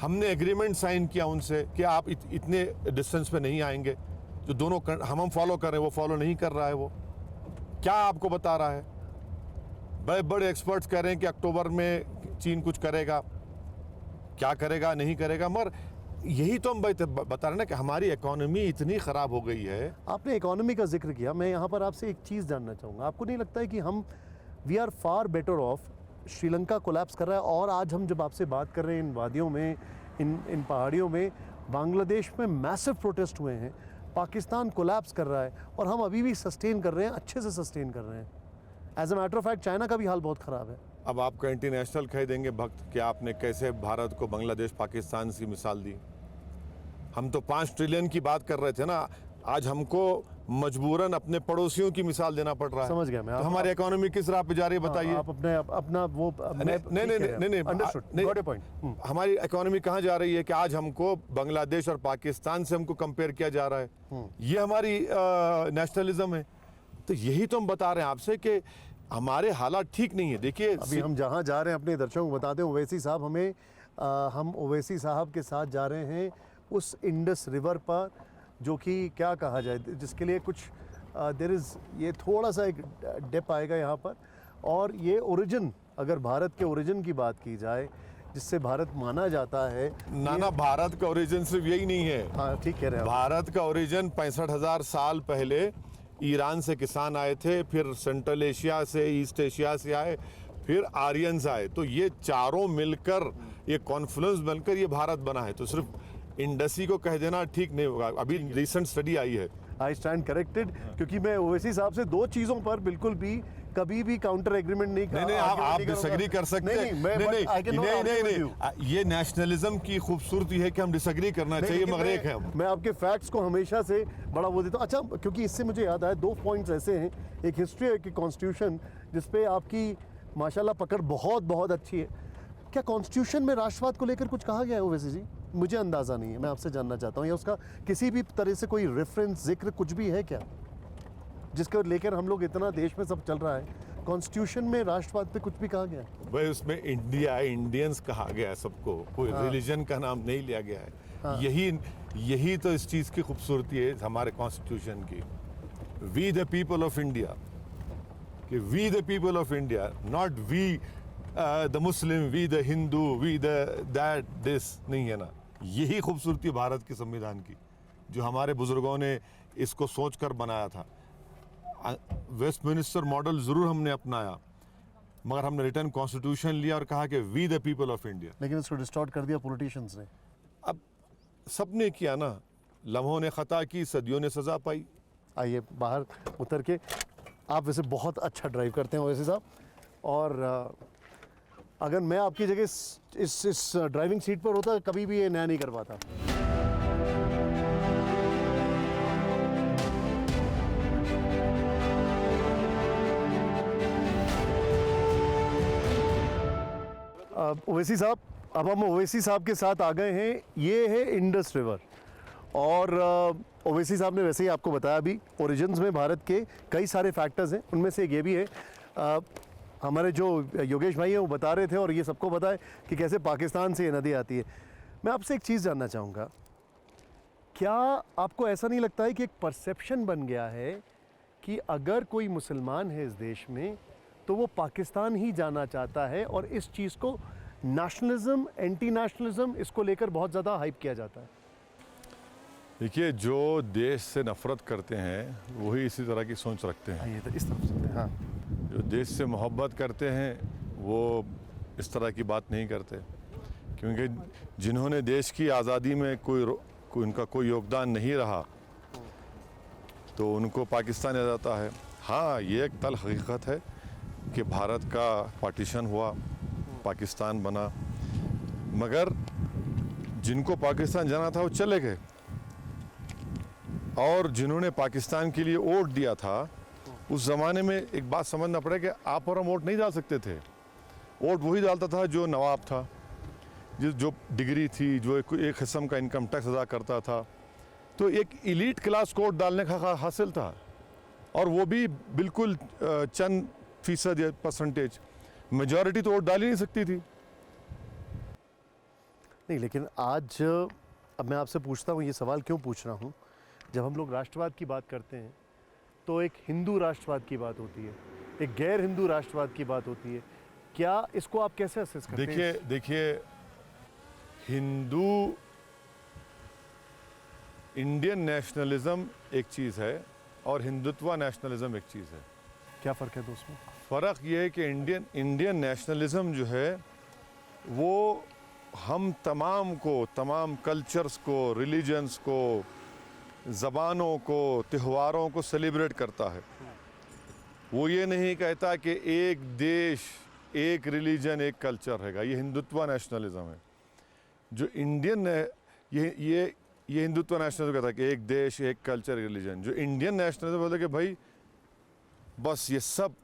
हमने एग्रीमेंट साइन किया उनसे कि आप इतने डिस्टेंस पे नहीं आएंगे। जो दोनों हम फॉलो कर रहे हैं, वो फॉलो नहीं कर रहा है। वो क्या आपको बता रहा है? बड़े बड़े एक्सपर्ट्स कह रहे हैं कि अक्टूबर में चीन कुछ करेगा, क्या करेगा नहीं करेगा। मगर यही तो हम बता रहे हैं ना कि हमारी इकोनॉमी इतनी ख़राब हो गई है। आपने इकोनॉमी का जिक्र किया, मैं यहाँ पर आपसे एक चीज़ जानना चाहूँगा। आपको नहीं लगता है कि हम we are far better off? Sri Lanka collapse कर रहा है, और आज हम जब आपसे बात कर रहे हैं, इन वादियों में, इन पहाड़ियों में, बांग्लादेश में मैसिव प्रोटेस्ट हुए हैं, पाकिस्तान कोलैप्स कर रहा है, और हम अभी भी सस्टेन कर रहे हैं, अच्छे से सस्टेन कर रहे हैं। As a matter of fact China का भी हाल बहुत ख़राब है। अब आपका इंटरनेशनल कह देंगे भक्त कि आपने कैसे भारत को बांग्लादेश, पाकिस्तान की मिसाल दी। हम तो 5 ट्रिलियन की बात कर रहे थे ना, आज हमको मजबूरन अपने पड़ोसियों की मिसाल देना पड़ रहा है। समझ गया मैं। तो हमारी इकोनॉमी किस राह पे जा रही है बताइए। आप अपना वो नहीं, अंडरस्टूड। हमारी इकोनॉमी कहाँ जा रही है कि आज हमको बांग्लादेश और पाकिस्तान से हमको कंपेयर किया जा रहा है। ये हमारी नेशनलिज्म है। तो यही तो हम बता रहे हैं आपसे कि हमारे हालात ठीक नहीं है। देखिए, अभी हम जहाँ जा रहे हैं अपने दर्शकों को बता दें, ओवैसी साहब हम ओवैसी साहब के साथ जा रहे हैं उस इंडस रिवर पर, जो कि क्या कहा जाए, जिसके लिए कुछ देयर इज़, ये थोड़ा सा एक डिप आएगा यहाँ पर। और ये ओरिजिन, अगर भारत के ओरिजिन की बात की जाए, जिससे भारत माना जाता है, ना भारत का ओरिजिन सिर्फ यही नहीं है। हाँ ठीक कह रहे हैं। भारत का ओरिजिन 65,000 साल पहले ईरान से किसान आए थे, फिर सेंट्रल एशिया से, ईस्ट एशिया से आए, फिर आर्यंस आए। तो ये चारों मिलकर, ये कॉन्फ्लुएंस बनकर ये भारत बना है। तो सिर्फ इंडसी को कह देना ठीक नहीं होगा। अभी रिसेंट स्टडी आई है। आई स्टैंड करेक्टेड, क्योंकि मैं ओवैसी साहब से 2 चीज़ों पर बिल्कुल भी कभी भी काउंटर एग्रीमेंट नहीं नहीं, आप डिसएग्री कर सकते हैं। नहीं, ये नेशनलिज्म की खूबसूरती है कि हम डिसएग्री करना चाहिए, मगर एक है मैं आपके फैक्ट्स को हमेशा से बड़ा वो देता हूँ। अच्छा, क्योंकि इससे मुझे याद आया 2 पॉइंट्स ऐसे हैं, एक हिस्ट्री है कि कॉन्स्टिट्यूशन, जिसपे आपकी माशाल्लाह पकड़ बहुत बहुत अच्छी है। क्या कॉन्स्टिट्यूशन में राष्ट्रवाद को लेकर कुछ कहा गया है ओवैसी जी? मुझे अंदाज़ा नहीं है, मैं आपसे जानना चाहता हूँ, या उसका किसी भी तरह से कोई रेफरेंस, जिक्र कुछ भी है क्या, जिसको लेकर हम लोग इतना देश में सब चल रहा है? कॉन्स्टिट्यूशन में राष्ट्रवाद पे कुछ भी कहा गया है? भाई उसमें इंडिया, इंडियंस कहा गया है सबको, कोई रिलीजन का नाम नहीं लिया गया है। यही तो इस चीज़ की खूबसूरती है हमारे कॉन्स्टिट्यूशन की। We the people of India, कि we the people of India, not we the Muslim, we the Hindu, we the that this, नहीं है ना। यही खूबसूरती भारत के संविधान की, जो हमारे बुजुर्गों ने इसको सोचकर बनाया था। वेस्टमिनिस्टर मॉडल ज़रूर हमने अपनाया, मगर हमने रिटर्न कॉन्स्टिट्यूशन लिया और कहा कि we the people of India. लेकिन उसको डिस्टॉर्ट कर दिया पॉलिटिशियंस ने। अब सबने किया ना, लम्हों ने ख़ता की, सदियों ने सज़ा पाई। आइए बाहर उतर के, आप वैसे बहुत अच्छा ड्राइव करते हैं वैसे साहब, और अगर मैं आपकी जगह इस ड्राइविंग सीट पर होता कभी भी ये नया नहीं कर पाता। ओवैसी साहब, अब हम ओवैसी साहब के साथ आ गए हैं। ये है इंडस रिवर, और ओवैसी साहब ने वैसे ही आपको बताया अभी ओरिजिन्स में भारत के कई सारे फैक्टर्स हैं, उनमें से एक ये भी है। हमारे जो योगेश भाई हैं वो बता रहे थे, और ये सबको पता है कि कैसे पाकिस्तान से ये नदी आती है। मैं आपसे एक चीज़ जानना चाहूँगा, क्या आपको ऐसा नहीं लगता है कि एक परसेप्शन बन गया है कि अगर कोई मुसलमान है इस देश में तो वो पाकिस्तान ही जाना चाहता है, और इस चीज़ को नेशनलिज्म, एंटी नेशनलिज्म, इसको लेकर बहुत ज़्यादा हाइप किया जाता है? देखिए, जो देश से नफ़रत करते हैं वही इसी तरह की सोच रखते हैं। ये तो इस तरफ से, हाँ। जो देश से मोहब्बत करते हैं वो इस तरह की बात नहीं करते, क्योंकि जिन्होंने देश की आज़ादी में उनका कोई योगदान नहीं रहा तो उनको पाकिस्तान आ जाता है। हाँ, ये एक तल्ख़ हकीकत है कि भारत का पार्टीशन हुआ, पाकिस्तान बना, मगर जिनको पाकिस्तान जाना था वो चले गए, और जिन्होंने पाकिस्तान के लिए वोट दिया था, उस ज़माने में एक बात समझना पड़े कि आप और हम वोट नहीं डाल सकते थे। वोट वही डालता था जो नवाब था, जो डिग्री थी, जो एक किस्म का इनकम टैक्स अदा करता था। तो एक इलीट क्लास को वोट डालने का हासिल था, और वो भी बिल्कुल चंद फीसद या परसेंटेज। मेजॉरिटी तो वोट डाल ही नहीं सकती थी। नहीं, लेकिन आज अब मैं आपसे पूछता हूँ, ये सवाल क्यों पूछ रहा हूँ, जब हम लोग राष्ट्रवाद की बात करते हैं तो एक हिंदू राष्ट्रवाद की बात होती है, एक गैर हिंदू राष्ट्रवाद की बात होती है। क्या इसको आप कैसे असेस करते हैं? देखिए, हिंदू इंडियन नेशनलिज्म एक चीज़ है और हिंदुत्व नेशनलिज्म एक चीज़ है। क्या फ़र्क है दोस्तों? फ़र्क ये है कि इंडियन नेशनलिज्म जो है वो हम तमाम कल्चर्स को, रिलीजन्स को, ज़बानों को, त्योहारों को सेलिब्रेट करता है। वो ये नहीं कहता कि एक देश, एक रिलीजन, एक कल्चर रहेगा। ये हिंदुत्व नेशनलिज्म है। जो इंडियन है, ये हिंदुत्व नेशनलिज्म कहता है कि एक देश, एक कल्चर, एक रिलीजन। जो इंडियन नेशनलिज्म बोलता है कि भाई बस ये सब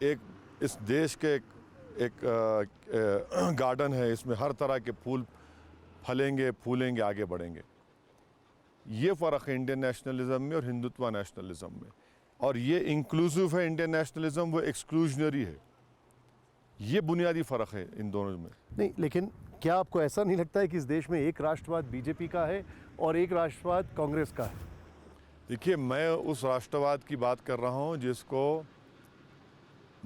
एक इस देश के एक गार्डन है, इसमें हर तरह के फूल फलेंगे, फूलेंगे, आगे बढ़ेंगे। ये फ़र्क है इंडियन नेशनलिज्म में और हिंदुत्व नेशनलिज्म में। और ये इंक्लूसिव है इंडियन नेशनलिज्म, वो एक्सक्लूजनरी है। ये बुनियादी फ़र्क है इन दोनों में। नहीं, लेकिन क्या आपको ऐसा नहीं लगता है कि इस देश में एक राष्ट्रवाद बीजेपी का है और एक राष्ट्रवाद कांग्रेस का है? देखिए, मैं उस राष्ट्रवाद की बात कर रहा हूँ जिसको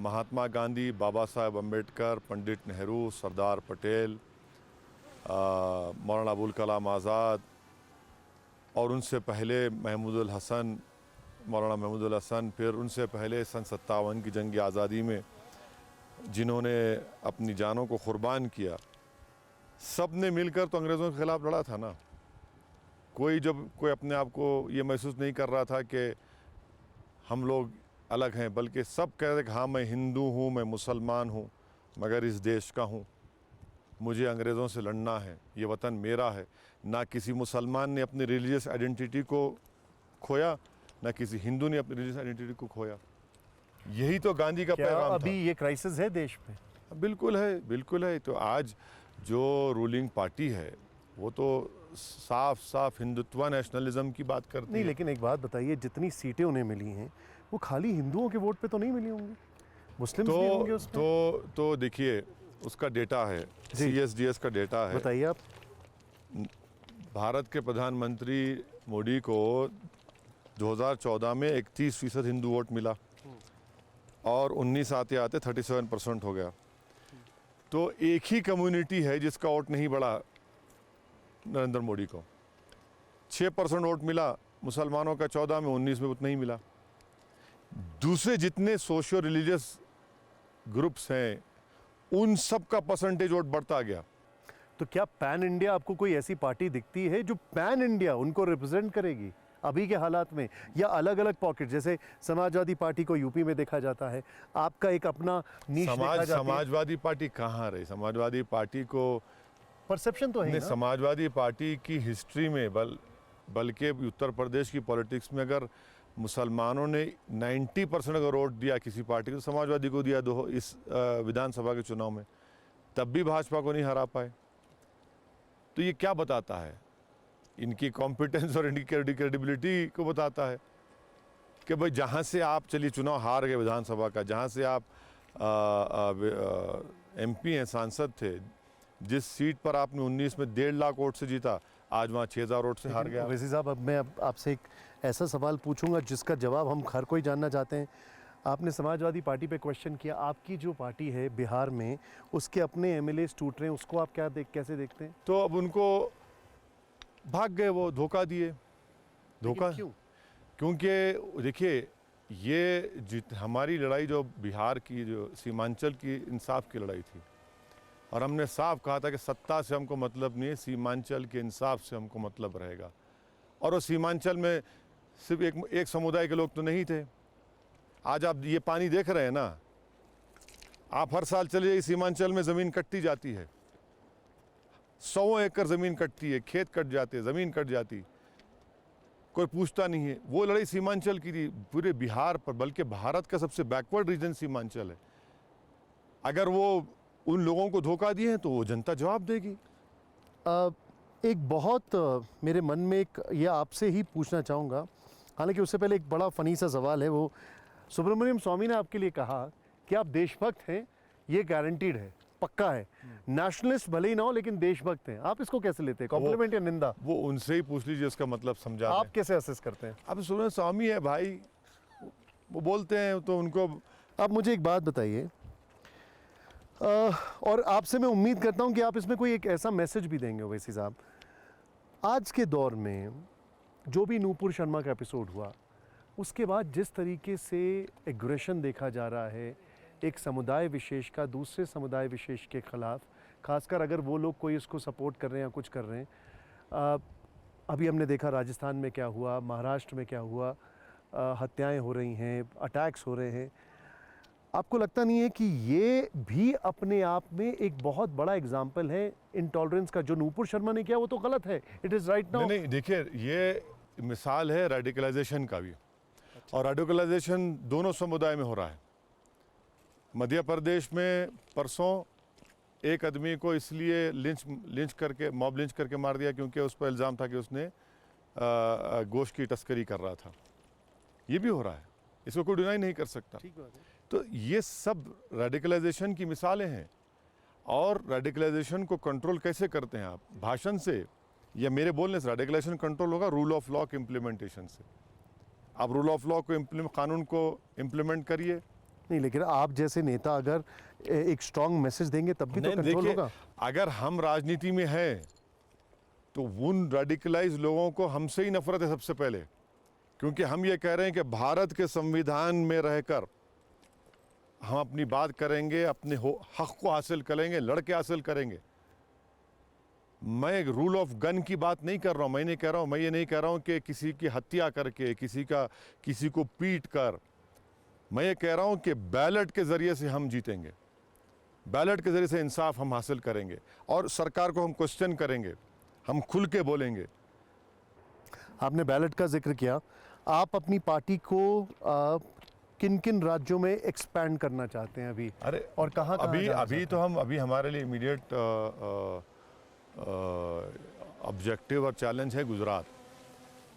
महात्मा गांधी, बाबा साहेब अम्बेडकर, पंडित नेहरू, सरदार पटेल, मौलाना अबुल कलाम आज़ाद, और उनसे पहले मौलाना महमूदुल हसन, फिर उनसे पहले सन 57 की जंग आज़ादी में जिन्होंने अपनी जानों को कुर्बान किया, सब ने मिलकर तो अंग्रेज़ों के ख़िलाफ़ लड़ा था ना। कोई अपने आप को ये महसूस नहीं कर रहा था कि हम लोग अलग हैं, बल्कि सब कह रहे थे कि हाँ, मैं हिंदू हूँ, मैं मुसलमान हूँ, मगर इस देश का हूँ, मुझे अंग्रेज़ों से लड़ना है, ये वतन मेरा है। ना किसी मुसलमान ने अपनी रिलीजियस आइडेंटिटी को खोया, ना किसी हिंदू ने अपनी रिलीजियस आइडेंटिटी को खोया। यही तो गांधी का पैगाम था। अभी ये क्राइसिस है देश में? बिल्कुल है, बिल्कुल है। तो आज जो रूलिंग पार्टी है वो तो साफ हिंदुत्व नेशनलिज्म की बात करती नहीं, है। लेकिन एक बात बताइए, जितनी सीटें उन्हें मिली हैं वो खाली हिंदुओं के वोट पे तो नहीं मिली होंगी, मुस्लिम्स भी होंगे उसमें। तो देखिए, उसका डेटा है, CSDS का डेटा है। बताइए आप। भारत के प्रधानमंत्री मोदी को 2014 में 31% हिंदू वोट मिला और 19 आते आते 37% हो गया। तो एक ही कम्युनिटी है जिसका वोट नहीं बढ़ा नरेंद्र मोदी को। 6% वोट मिला मुसलमानों का 14 में, 19 में उतना ही मिला। दूसरे जितने सोशियो रिलीजियस ग्रुप्स हैं उन सब का परसेंटेज वोट बढ़ता गया। तो क्या पैन इंडिया आपको कोई ऐसी पार्टी दिखती है जो पैन इंडिया उनको रिप्रेजेंट करेगी अभी के हालात में, या अलग अलग पॉकेट? जैसे समाजवादी पार्टी को यूपी में देखा जाता है, आपका एक अपना नीश देखा जाता है। समाजवादी पार्टी कहाँ रही? समाजवादी पार्टी को परसेप्शन तो है ही ना? समाजवादी पार्टी की हिस्ट्री में बल्कि उत्तर प्रदेश की पॉलिटिक्स में अगर मुसलमानों ने 90% अगर वोट दिया किसी पार्टी को, समाजवादी को दिया इस विधानसभा के चुनाव में, तब भी भाजपा को नहीं हरा पाए। तो ये क्या बताता है? इनकी कॉम्पिटेंस और इनकी क्रेडिबिलिटी को बताता है कि भाई जहाँ से आप चलिए चुनाव हार गए विधानसभा का, जहाँ से आप MP हैं, सांसद थे, जिस सीट पर आपने 19 में 1.5 लाख वोट से जीता, आज वहाँ 6000 वोट से हार गया। वैसे साहब, अब मैं आपसे एक ऐसा सवाल पूछूंगा जिसका जवाब हम हर कोई जानना चाहते हैं। आपने समाजवादी पार्टी पे क्वेश्चन किया, आपकी जो पार्टी है बिहार में, उसके अपने MLAs टूट रहे हैं, उसको आप कैसे देखते हैं? तो अब उनको भाग गए, वो धोखा दिए। धोखा क्यों? क्योंकि देखिए, ये हमारी लड़ाई जो बिहार की, जो सीमांचल की इंसाफ की लड़ाई थी, और हमने साफ कहा था कि सत्ता से हमको मतलब नहीं है, सीमांचल के इंसाफ से हमको मतलब रहेगा। और वो सीमांचल में सिर्फ एक समुदाय के लोग तो नहीं थे। आज आप ये पानी देख रहे हैं ना, आप हर साल चले जाइए, सीमांचल में ज़मीन कटती जाती है, 100 एकड़ ज़मीन कटती है, खेत कट जाते, ज़मीन कट जाती, कोई पूछता नहीं है। वो लड़ाई सीमांचल की थी, पूरे बिहार पर, बल्कि भारत का सबसे बैकवर्ड रीजन सीमांचल है। अगर वो उन लोगों को धोखा दिए हैं तो वो जनता जवाब देगी। एक बहुत मेरे मन में एक ये आपसे ही पूछना चाहूँगा, हालांकि उससे पहले एक बड़ा फ़नी सा सवाल है। वो सुब्रमण्यम स्वामी ने आपके लिए कहा कि आप देशभक्त हैं, ये गारंटीड है, पक्का है। नेशनलिस्ट भले ही ना हो लेकिन देशभक्त हैं। आप इसको कैसे लेते हैं, कॉम्प्लीमेंट या निंदा? वो उनसे ही पूछ लीजिए, इसका मतलब समझा। आप कैसे असेस करते हैं? अब सुब्रमण्यम स्वामी है भाई, वो बोलते हैं तो उनको। आप मुझे एक बात बताइए, और आपसे मैं उम्मीद करता हूं कि आप इसमें कोई एक ऐसा मैसेज भी देंगे ओवैसी साहब। आज के दौर में जो भी नूपुर शर्मा का एपिसोड हुआ, उसके बाद जिस तरीके से एग्रेशन देखा जा रहा है एक समुदाय विशेष का दूसरे समुदाय विशेष के खिलाफ, खासकर अगर वो लोग कोई इसको सपोर्ट कर रहे हैं या कुछ कर रहे हैं। अभी हमने देखा राजस्थान में क्या हुआ, महाराष्ट्र में क्या हुआ, हत्याएं हो रही हैं, अटैक्स हो रहे हैं। आपको लगता नहीं है कि ये भी अपने आप में एक बहुत बड़ा एग्जाम्पल है इंटॉलरेंस का? जो नूपुर शर्मा ने किया वो तो गलत है, इट इज़ राइट नाउ। नहीं, देखिए, ये मिसाल है रेडिकलाइजेशन का भी। और रेडिकलाइजेशन दोनों समुदाय में हो रहा है। मध्य प्रदेश में परसों एक आदमी को इसलिए मॉब लिंच करके मार दिया क्योंकि उस पर इल्ज़ाम था कि उसने गोश्त की तस्करी कर रहा था। ये भी हो रहा है, इसको कोई डिनाई नहीं कर सकता। ठीक बात है। तो ये सब रेडिकलाइजेशन की मिसालें हैं। और रेडिकलाइजेशन को कंट्रोल कैसे करते हैं आप? भाषण से या मेरे बोलने से रेडिकलाइजेशन कंट्रोल होगा? रूल ऑफ लॉ के इम्प्लीमेंटेशन से। आप रूल ऑफ लॉ को कानून को इम्प्लीमेंट करिए। नहीं, लेकिन आप जैसे नेता अगर एक स्ट्रांग मैसेज देंगे तब भी तो कंट्रोल होगा। अगर हम राजनीति में हैं तो उन रेडिकलाइज लोगों को हमसे ही नफरत है सबसे पहले, क्योंकि हम ये कह रहे हैं कि भारत के संविधान में रहकर हम अपनी बात करेंगे, अपने हक को हासिल करेंगे, लड़के हासिल करेंगे। मैं एक रूल ऑफ गन की बात नहीं कर रहा हूँ। मैं ये नहीं कह रहा हूँ कि किसी की हत्या करके, किसी को पीट कर। मैं ये कह रहा हूँ कि बैलेट के ज़रिए से हम जीतेंगे, बैलेट के ज़रिए से इंसाफ हम हासिल करेंगे और सरकार को हम क्वेश्चन करेंगे, हम खुल के बोलेंगे। आपने बैलेट का जिक्र किया, आप अपनी पार्टी को किन किन राज्यों में एक्सपैंड करना चाहते हैं अभी? अरे और कहाँ अभी हमारे लिए इमीडिएट ऑब्जेक्टिव और चैलेंज है गुजरात,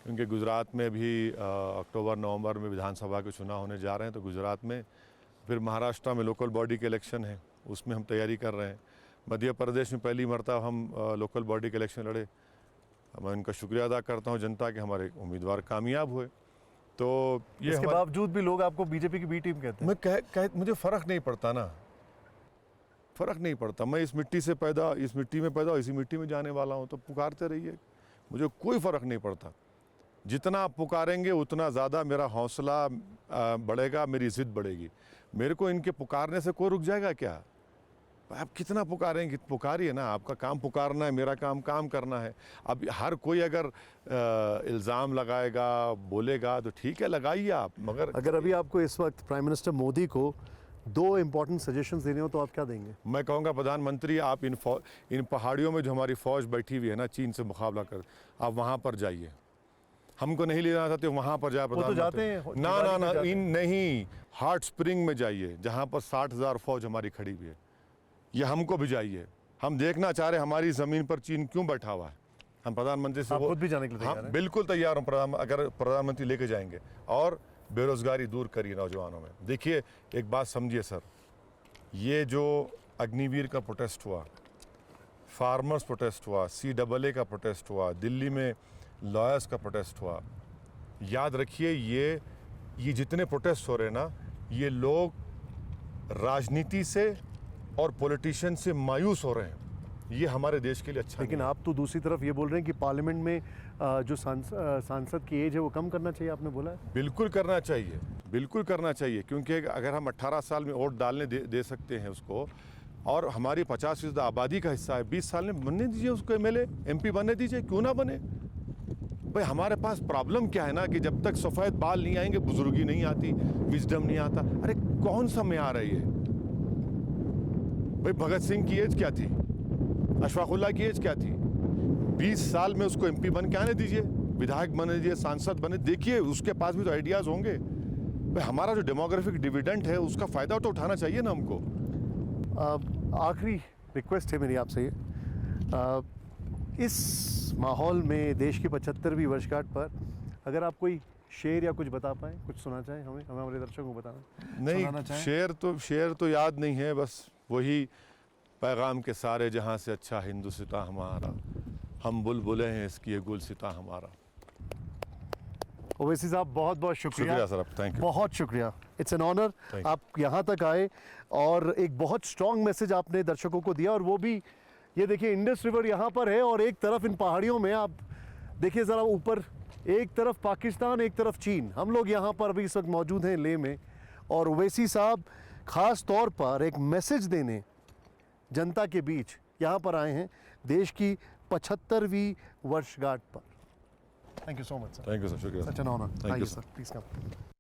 क्योंकि गुजरात में भी अक्टूबर नवंबर में विधानसभा के चुनाव होने जा रहे हैं। तो गुजरात में, फिर महाराष्ट्र में लोकल बॉडी के इलेक्शन है, उसमें हम तैयारी कर रहे हैं। मध्य प्रदेश में पहली मरतबा हम लोकल बॉडी के इलेक्शन लड़े, मैं उनका शुक्रिया अदा करता हूँ जनता के, हमारे उम्मीदवार कामयाब हुए। तो ये इसके बावजूद भी लोग आपको बीजेपी की बी टीम कहते हैं। मैं मुझे फ़र्क नहीं पड़ता ना, फ़र्क नहीं पड़ता। मैं इस मिट्टी में पैदा इसी मिट्टी में जाने वाला हूँ, तो पुकारते रहिए, मुझे कोई फ़र्क नहीं पड़ता। जितना आप पुकारेंगे उतना ज़्यादा मेरा हौसला बढ़ेगा, मेरी इज़्ज़त बढ़ेगी। मेरे को इनके पुकारने से कोई रुक जाएगा क्या? आप कितना पुकारेंगे, पुकारिए ना, आपका काम पुकारना है, मेरा काम काम करना है। अब हर कोई अगर इल्ज़ाम लगाएगा, बोलेगा तो ठीक है, लगाइए आप, मगर अगर अभी आपको इस वक्त प्राइम मिनिस्टर मोदी को 2 इम्पोर्टेंट सजेशंस देने हो तो आप क्या देंगे? मैं कहूँगा प्रधानमंत्री, आप इन पहाड़ियों में जो हमारी फ़ौज बैठी हुई है ना, चीन से मुकाबला कर, आप वहाँ पर जाइए। हमको नहीं ले जाना चाहते, वहाँ पर जाए वो तो जाते हैं, ना नहीं, हॉट स्प्रिंग में जाइए, जहाँ पर 60,000 फ़ौज हमारी खड़ी हुई है। ये हमको भी जाइए। हम देखना चाह रहे हमारी ज़मीन पर चीन क्यों बैठा हुआ है। हम प्रधानमंत्री से खुद भी जाने के लिए तैयार हैं? बिल्कुल तैयार हूँ, अगर प्रधानमंत्री लेके जाएंगे। और बेरोज़गारी दूर करिए नौजवानों में। देखिए, एक बात समझिए सर, ये जो अग्निवीर का प्रोटेस्ट हुआ, फार्मर्स प्रोटेस्ट हुआ, CAA का प्रोटेस्ट हुआ, दिल्ली में लॉयर्स का प्रोटेस्ट हुआ, याद रखिए ये जितने प्रोटेस्ट हो रहे हैं ना, ये लोग राजनीति से और पॉलिटिशियन से मायूस हो रहे हैं। ये हमारे देश के लिए अच्छा लेकिन आप तो दूसरी तरफ ये बोल रहे हैं कि पार्लियामेंट में जो सांसद की एज है वो कम करना चाहिए, आपने बोला है। बिल्कुल करना चाहिए, बिल्कुल करना चाहिए, क्योंकि अगर हम 18 साल में वोट डालने दे सकते हैं उसको, और हमारी 50% आबादी का हिस्सा है, 20 साल में बनने दीजिए उसको, MLA MP बनने दीजिए, क्यों ना बने भाई। हमारे पास प्रॉब्लम क्या है ना कि जब तक सफ़ेद बाल नहीं आएंगे, बुजुर्गी नहीं आती, विजडम नहीं आता। अरे कौन सा में आ रही है भाई? भगत सिंह की एज क्या थी, अशफाकुल्ला की एज क्या थी? 20 साल में उसको MP बन के आने दीजिए, विधायक बने दीजिए, सांसद बने, देखिए उसके पास भी तो आइडियाज़ होंगे भाई। हमारा जो डेमोग्राफिक डिविडेंड है उसका फ़ायदा तो उठाना चाहिए ना हमको। आखिरी रिक्वेस्ट है मेरी आपसे ये, इस माहौल में देश की 75वीं वर्षगांठ पर अगर आप कोई शेर या कुछ बता पाएँ, कुछ सुना चाहें हमें हमारे दर्शकों को बताना नहीं, शेर तो याद नहीं है, बस वही पैगाम के सारे जहाँ से अच्छा हिंदुस्तां हमारा, हम बुलबुलें हैं इसकी ये गुलसिता हमारा। ओवैसी साहब बहुत बहुत शुक्रिया सर, थैंक यू, बहुत शुक्रिया। इट्स एन ऑनर, आप यहाँ तक आए और एक बहुत स्ट्रॉन्ग मैसेज आपने दर्शकों को दिया। और वो भी ये देखिए, इंडस रिवर यहाँ पर है और एक तरफ इन पहाड़ियों में आप देखिए ज़रा ऊपर, एक तरफ पाकिस्तान, एक तरफ चीन। हम लोग यहाँ पर अभी इस वक्त मौजूद हैं लेह में, और ओवैसी साहब ख़ास तौर पर एक मैसेज देने जनता के बीच यहाँ पर आए हैं देश की 75वीं वर्षगांठ पर। Thank you so much sir. Thank you sir, शुक्रिया। Such an honour. Thank you sir, please come.